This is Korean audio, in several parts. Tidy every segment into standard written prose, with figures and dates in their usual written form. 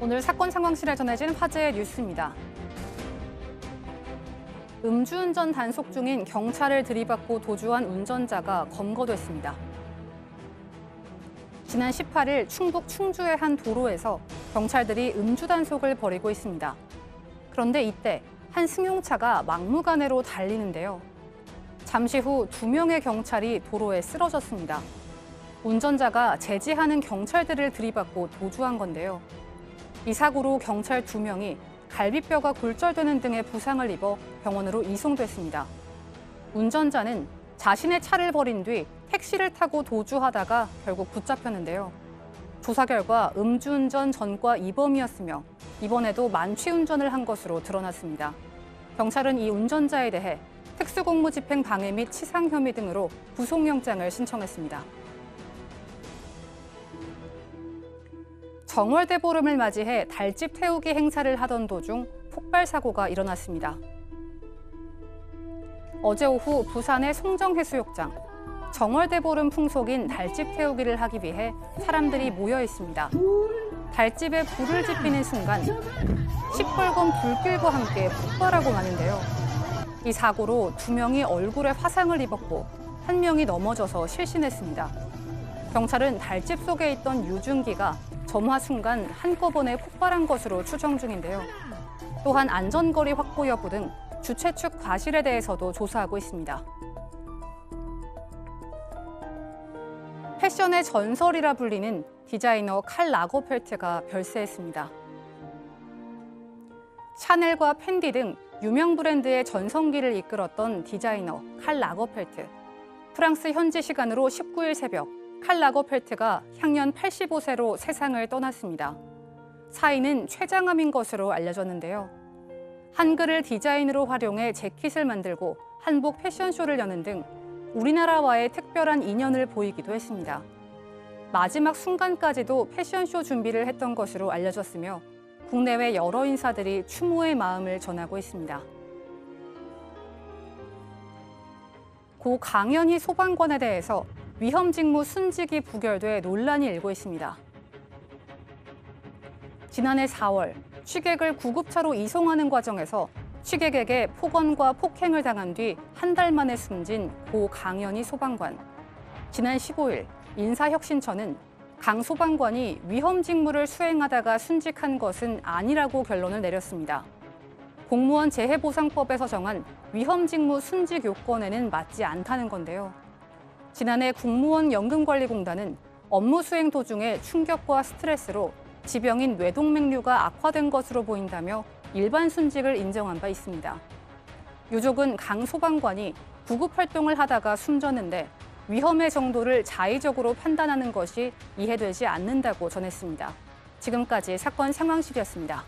오늘 사건 상황실에 전해진 화제의 뉴스입니다. 음주운전 단속 중인 경찰을 들이받고 도주한 운전자가 검거됐습니다. 지난 18일 충북 충주의 한 도로에서 경찰들이 음주 단속을 벌이고 있습니다. 그런데 이때 한 승용차가 막무가내로 달리는데요. 잠시 후 2명의 경찰이 도로에 쓰러졌습니다. 운전자가 제지하는 경찰들을 들이받고 도주한 건데요. 이 사고로 경찰 2명이 갈비뼈가 골절되는 등의 부상을 입어 병원으로 이송됐습니다. 운전자는 자신의 차를 버린 뒤 택시를 타고 도주하다가 결국 붙잡혔는데요. 조사 결과 음주운전 전과 이범이었으며 이번에도 만취운전을 한 것으로 드러났습니다. 경찰은 이 운전자에 대해 특수공무집행 방해 및 치상 혐의 등으로 구속영장을 신청했습니다. 정월대보름을 맞이해 달집 태우기 행사를 하던 도중 폭발 사고가 일어났습니다. 어제 오후 부산의 송정해수욕장, 정월대보름 풍속인 달집 태우기를 하기 위해 사람들이 모여 있습니다. 달집에 불을 지피는 순간 시뻘건 불길과 함께 폭발하고 마는데요. 이 사고로 2명이 얼굴에 화상을 입었고 1명이 넘어져서 실신했습니다. 경찰은 달집 속에 있던 유증기가 점화 순간 한꺼번에 폭발한 것으로 추정 중인데요. 또한 안전거리 확보 여부 등 주최 측 과실에 대해서도 조사하고 있습니다. 패션의 전설이라 불리는 디자이너 칼 라거펠트가 별세했습니다. 샤넬과 펜디 등 유명 브랜드의 전성기를 이끌었던 디자이너 칼 라거펠트. 프랑스 현지 시간으로 19일 새벽 칼 라거펠트가 향년 85세로 세상을 떠났습니다. 사인은 췌장암인 것으로 알려졌는데요. 한글을 디자인으로 활용해 재킷을 만들고 한복 패션쇼를 여는 등 우리나라와의 특별한 인연을 보이기도 했습니다. 마지막 순간까지도 패션쇼 준비를 했던 것으로 알려졌으며 국내외 여러 인사들이 추모의 마음을 전하고 있습니다. 고 강연희 소방관에 대해서 위험직무 순직이 부결돼 논란이 일고 있습니다. 지난해 4월 취객을 구급차로 이송하는 과정에서 취객에게 폭언과 폭행을 당한 뒤 한 달 만에 숨진 고 강연희 소방관. 지난 15일 인사혁신처는 강 소방관이 위험직무를 수행하다가 순직한 것은 아니라고 결론을 내렸습니다. 공무원 재해보상법에서 정한 위험직무 순직 요건에는 맞지 않다는 건데요. 지난해 국무원연금관리공단은 업무 수행 도중에 충격과 스트레스로 지병인 뇌동맥류가 악화된 것으로 보인다며 일반 순직을 인정한 바 있습니다. 유족은 강 소방관이 구급활동을 하다가 숨졌는데 위험의 정도를 자의적으로 판단하는 것이 이해되지 않는다고 전했습니다. 지금까지 사건 상황실이었습니다.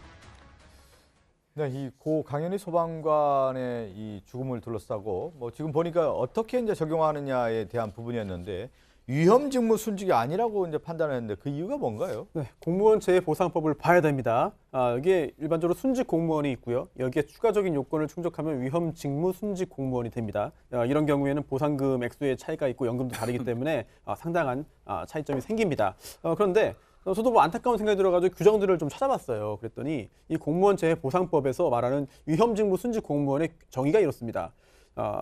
네, 이 고 강연희 소방관의 이 죽음을 둘러싸고 지금 보니까 어떻게 이제 적용하느냐에 대한 부분이었는데 위험직무 순직이 아니라고 이제 판단했는데 그 이유가 뭔가요? 네, 공무원 재해보상법을 봐야 됩니다. 여기에 일반적으로 순직 공무원이 있고요. 여기에 추가적인 요건을 충족하면 위험직무 순직 공무원이 됩니다. 이런 경우에는 보상금 액수의 차이가 있고 연금도 다르기 때문에 상당한 차이점이 생깁니다. 그런데 저도 안타까운 생각이 들어가지고 규정들을 좀 찾아봤어요. 그랬더니 이 공무원 재해보상법에서 말하는 위험직무 순직 공무원의 정의가 이렇습니다.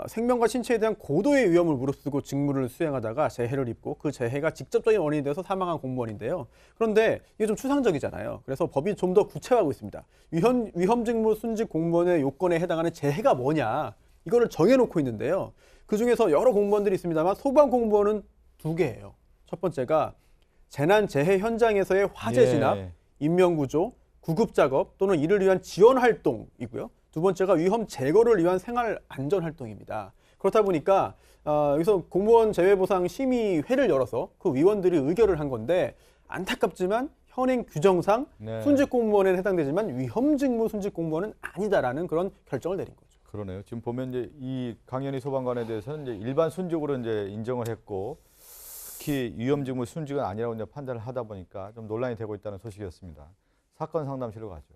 생명과 신체에 대한 고도의 위험을 무릅쓰고 직무를 수행하다가 재해를 입고 그 재해가 직접적인 원인이 돼서 사망한 공무원인데요. 그런데 이게 좀 추상적이잖아요. 그래서 법이 좀 더 구체화하고 있습니다. 위험직무 순직 공무원의 요건에 해당하는 재해가 뭐냐 이거를 정해놓고 있는데요. 그중에서 여러 공무원들이 있습니다만 소방 공무원은 2개예요. 첫 번째가 재난 재해 현장에서의 화재 진압, 인명구조, 구급작업 또는 이를 위한 지원 활동이고요. 두 번째가 위험 제거를 위한 생활 안전 활동입니다. 그렇다 보니까 여기서 공무원 재해보상 심의회를 열어서 그 위원들이 의결을 한 건데 안타깝지만 현행 규정상 순직 공무원에 해당되지만 위험직무 순직 공무원은 아니다라는 그런 결정을 내린 거죠. 그러네요. 지금 보면 이제 이 강연희 소방관에 대해서는 이제 일반 순직으로 이제 인정을 했고 특히 위험직무 순직은 아니라고 이제 판단을 하다 보니까 좀 논란이 되고 있다는 소식이었습니다. 사건 상담실로 가죠.